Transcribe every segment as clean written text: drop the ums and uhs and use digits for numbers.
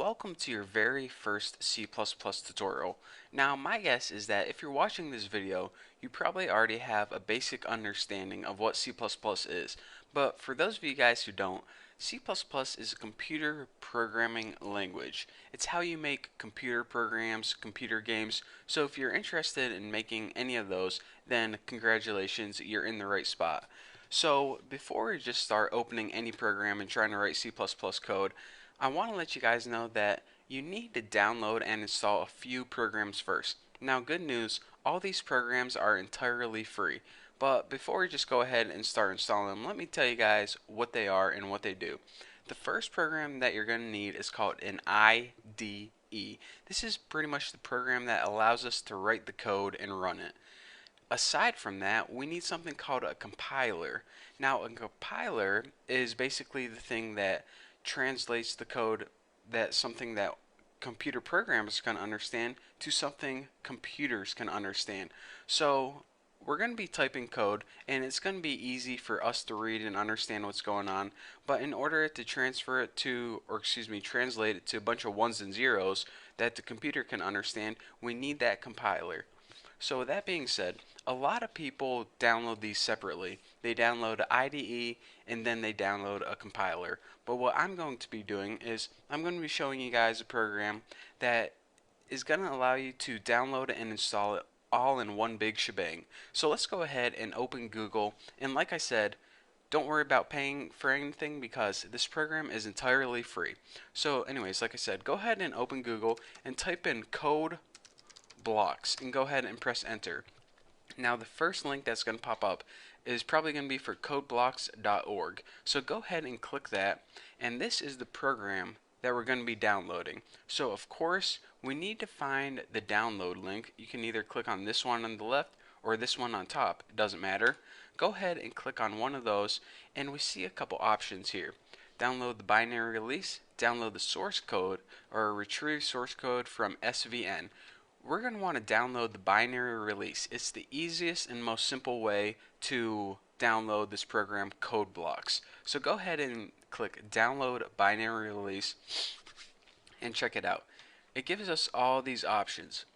welcome to your very first C++ tutorial. Now, my guess is that if you're watching this video, you probably already have a basic understanding of what C++ is. But for those of you guys who don't, C++ is a computer programming language. It's how you make computer programs, computer games. So if you're interested in making any of those, then congratulations, you're in the right spot. So before we just start opening any program and trying to write C++ code, I want to let you guys know that you need to download and install a few programs first. Now, good news, all these programs are entirely free. But before we just go ahead and start installing them, let me tell you guys what they are and what they do. The first program that you're going to need is called an IDE. This is pretty much the program that allows us to write the code and run it. Aside from that, we need something called a compiler. Now, a compiler is basically the thing that translates the code that something that computer programs can understand to something computers can understand. So we're going to be typing code, and it's going to be easy for us to read and understand what's going on, but in order to translate it to a bunch of ones and zeros that the computer can understand, we need that compiler. So with that being said, a lot of people download these separately. They download an IDE and then they download a compiler. But what I'm going to be doing is I'm going to be showing you guys a program that is going to allow you to download it and install it all in one big shebang. So let's go ahead and open Google, and like I said, don't worry about paying for anything because this program is entirely free. So anyways, like I said, go ahead and open Google and type in code blocks and go ahead and press enter. Now the first link that's going to pop up is probably going to be for codeblocks.org. So go ahead and click that, and this is the program that we're going to be downloading. So of course we need to find the download link. You can either click on this one on the left or this one on top, it doesn't matter. Go ahead and click on one of those, and we see a couple options here. Download the binary release, download the source code, or retrieve source code from SVN. We're going to want to download the binary release. It's the easiest and most simple way to download this program, Code Blocks. So go ahead and click download binary release and check it out. It gives us all these options.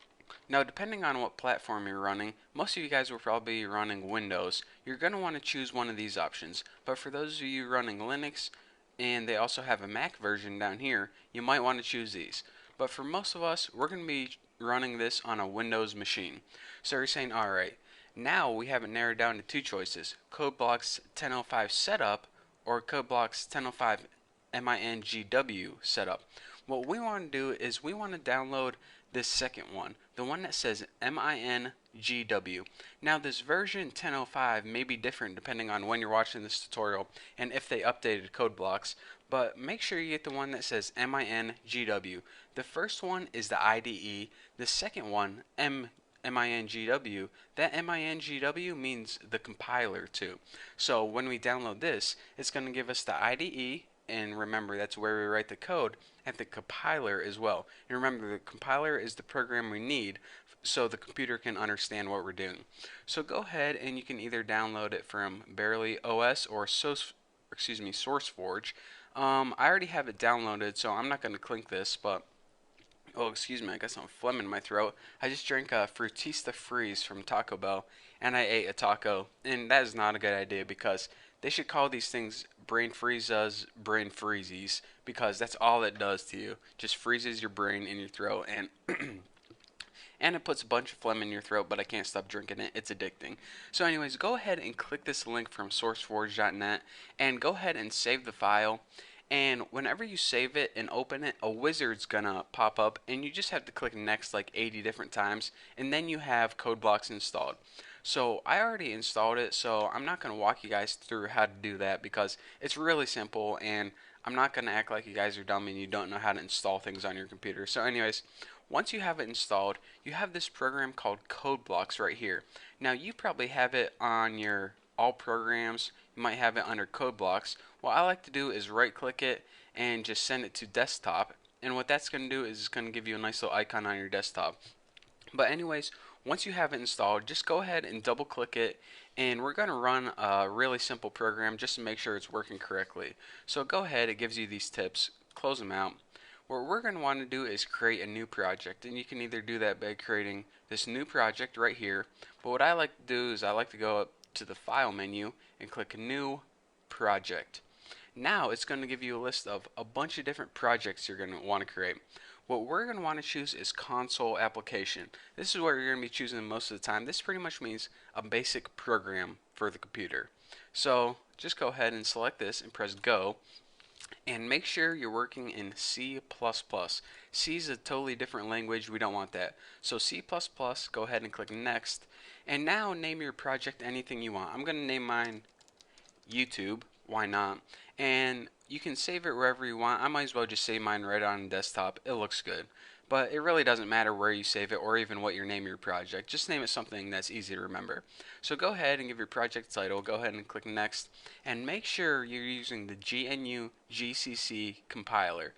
Now, depending on what platform you're running, most of you guys will probably be running Windows. You're going to want to choose one of these options. But for those of you running Linux, and they also have a Mac version down here, you might want to choose these. But for most of us, we're going to be running this on a Windows machine. So you're saying, alright, now we have it narrowed down to two choices, CodeBlocks 10.05 setup or CodeBlocks 10.05 MINGW setup. What we want to do is we want to download this second one, the one that says MINGW. Now this version 10.05 may be different depending on when you're watching this tutorial and if they updated CodeBlocks, but make sure you get the one that says MINGW. The first one is the IDE, the second one, MINGW. That MINGW means the compiler too. So when we download this, it's going to give us the IDE, and remember that's where we write the code, and the compiler as well. And remember, the compiler is the program we need so the computer can understand what we're doing. So go ahead and you can either download it from Barely OS or SourceForge. I already have it downloaded, so I'm not going to click this, but oh, excuse me, I got some phlegm in my throat. I just drank a Frutista Freeze from Taco Bell, and I ate a taco, and that is not a good idea because they should call these things brain freezes, brain freezies, because that's all it does to you. Just freezes your brain in your throat, and and it puts a bunch of phlegm in your throat, but I can't stop drinking it. It's addicting. So anyways, go ahead and click this link from sourceforge.net and go ahead and save the file. And whenever you save it and open it, a wizard's gonna pop up, and you just have to click next like 80 different times, and then you have CodeBlocks installed. So I already installed it, so I'm not gonna walk you guys through how to do that because it's really simple, and I'm not gonna act like you guys are dumb and you don't know how to install things on your computer. So anyways, once you have it installed, you have this program called CodeBlocks right here. Now you probably have it on your all programs. You might have it under CodeBlocks. What I like to do is right click it and just send it to desktop, and what that's going to do is it's going to give you a nice little icon on your desktop. But anyways, once you have it installed, just go ahead and double click it, and we're going to run a really simple program just to make sure it's working correctly. So go ahead, it gives you these tips, close them out. what we're going to want to do is create a new project, and you can either do that by creating this new project right here, but what I like to do is I like to go up to the file menu and click new project. Now it's going to give you a list of a bunch of different projects you're going to want to create. What we're going to want to choose is console application. This is what you're going to be choosing most of the time. This pretty much means a basic program for the computer. So just go ahead and select this and press go, and make sure you're working in C++. C is a totally different language. We don't want that. So C++, go ahead and click next, and now name your project anything you want. I'm going to name mine YouTube, why not? And you can save it wherever you want. I might as well just save mine right on desktop. It looks good. But it really doesn't matter where you save it or even what you name your project. Just name it something that's easy to remember. So go ahead and give your project title. Go ahead and click next. And make sure you're using the GNU GCC compiler.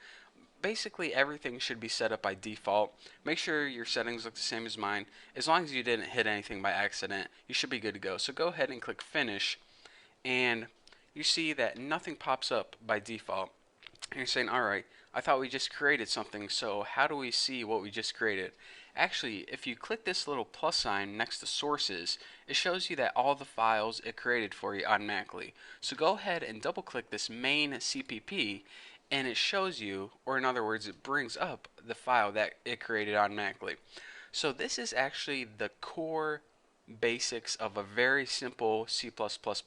Basically everything should be set up by default. Make sure your settings look the same as mine. As long as you didn't hit anything by accident, you should be good to go. So go ahead and click finish, and you see that nothing pops up by default. And you're saying, alright, I thought we just created something, so how do we see what we just created? Actually, if you click this little plus sign next to sources, it shows you that all the files it created for you automatically. So go ahead and double click this main CPP, and it shows you, or in other words, it brings up the file that it created automatically. So this is actually the core basics of a very simple C++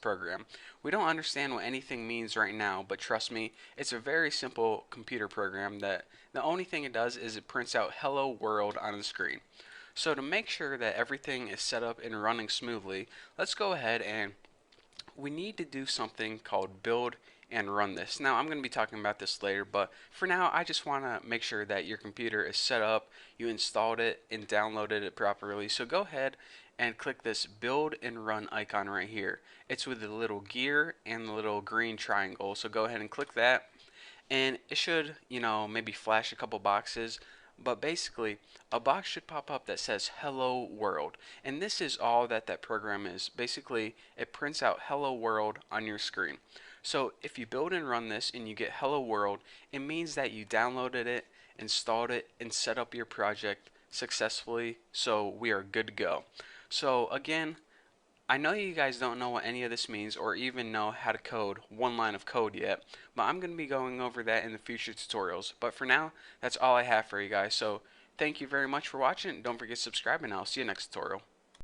program. We don't understand what anything means right now, but trust me, it's a very simple computer program that the only thing it does is it prints out hello world on the screen. So to make sure that everything is set up and running smoothly, let's go ahead and we need to do something called build and run this. Now I'm going to be talking about this later, but for now I just want to make sure that your computer is set up, you installed it and downloaded it properly. So go ahead and click this build and run icon right here. It's with the little gear and the little green triangle. So go ahead and click that, and it should, maybe flash a couple boxes, but basically a box should pop up that says hello world, and this is all that that program is. Basically it prints out hello world on your screen. So if you build and run this and you get hello world, it means that you downloaded it, installed it, and set up your project successfully, so we are good to go. So again, I know you guys don't know what any of this means or even know how to code one line of code yet, but I'm going to be going over that in the future tutorials. But for now, that's all I have for you guys. So thank you very much for watching. Don't forget to subscribe, and I'll see you next tutorial.